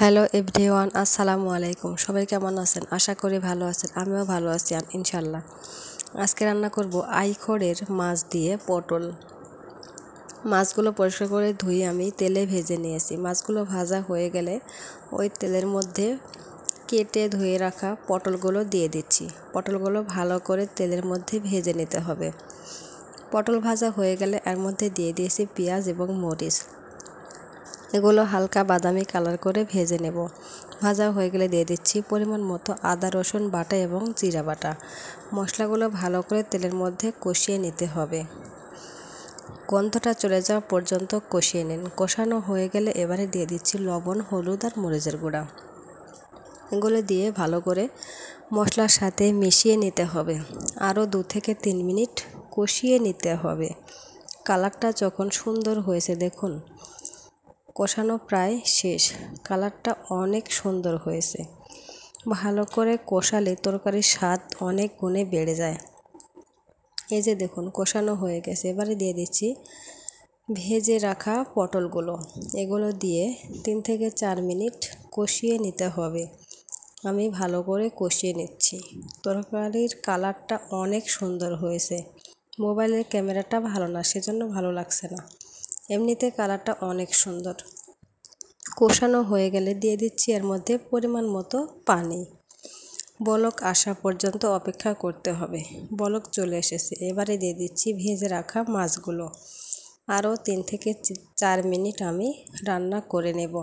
Hello everyone, আসসালামু আলাইকুম। সবাই কেমন আছেন? আশা করি ভালো আছেন। আমিও ভালো আছি ইনশাল্লাহ। আজকে রান্না করব আইখড়ের মাছ দিয়ে পটল। মাছগুলো পরিষ্কার করে ধুয়ে আমি তেলে ভেজে নিয়েছি। মাছগুলো ভাজা হয়ে গেলে ওই তেলের মধ্যে কেটে ধুয়ে রাখা পটলগুলো দিয়ে দিচ্ছি। পটলগুলো ভালো করে তেলের মধ্যে ভেজে নিতে হবে। পটল ভাজা হয়ে গেলে এর মধ্যে দিয়ে দিয়েছি পেঁয়াজ এবং মরিচ। এগুলো হালকা বাদামি কালার করে ভেজে নেব। ভাজা হয়ে গেলে দিয়ে দিচ্ছি পরিমাণ মতো আদা রসুন বাটা এবং জিরা বাটা। মশলাগুলো ভালো করে তেলের মধ্যে কষিয়ে নিতে হবে। গন্ধটা চলে যাওয়া পর্যন্ত কষিয়ে নিন। কষানো হয়ে গেলে এবারে দিয়ে দিচ্ছি লবণ, হলুদ আর মরিচের গুঁড়া। এগুলো দিয়ে ভালো করে মশলার সাথে মিশিয়ে নিতে হবে। আরও 2 থেকে 3 মিনিট কষিয়ে নিতে হবে। কালারটা যখন সুন্দর হয়েছে দেখুন, কষানো প্রায় শেষ। কালারটা অনেক সুন্দর হয়েছে। ভালো করে কষালে তরকারির স্বাদ অনেক গুণে বেড়ে যায়। এই যে দেখুন কষানো হয়ে গেছে। এবারে দিয়ে দিচ্ছি ভেজে রাখা পটলগুলো। এগুলো দিয়ে 3 থেকে 4 মিনিট কষিয়ে নিতে হবে। আমি ভালো করে কষিয়ে নিচ্ছি। তরকারির কালারটা অনেক সুন্দর হয়েছে। মোবাইলের ক্যামেরাটা ভালো না, সেজন্য ভালো লাগছে না। এমনিতে কালারটা অনেক সুন্দর। কষানো হয়ে গেলে দিয়ে দিচ্ছি এর মধ্যে পরিমাণ মতো পানি। বলক আসা পর্যন্ত অপেক্ষা করতে হবে। বলক চলে এসেছে। এবারে দিয়ে দিচ্ছি ভেজে রাখা মাছগুলো। আরও 3 থেকে 4 মিনিট আমি রান্না করে নেব।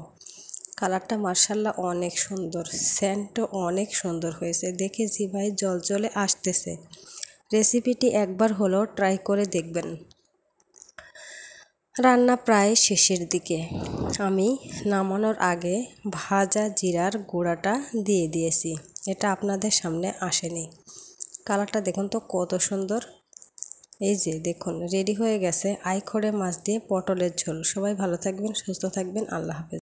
কালারটা মাশাআল্লাহ অনেক সুন্দর। সেন্টও অনেক সুন্দর হয়েছে। দেখে জিভায় জল চলে আসতেছে। রেসিপিটি একবার হলেও ট্রাই করে দেখবেন। রান্না প্রায় শেষের দিকে। আমি নামানোর আগে ভাজা জিরার গুঁড়াটা দিয়ে দিয়েছি। এটা আপনাদের সামনে আসেনি। কালারটা দেখুন তো কত সুন্দর। এই যে দেখুন রেডি হয়ে গেছে আইখড়ে মাছ দিয়ে পটলের ঝোল। সবাই ভালো থাকবেন, সুস্থ থাকবেন। আল্লাহ হাফেজ।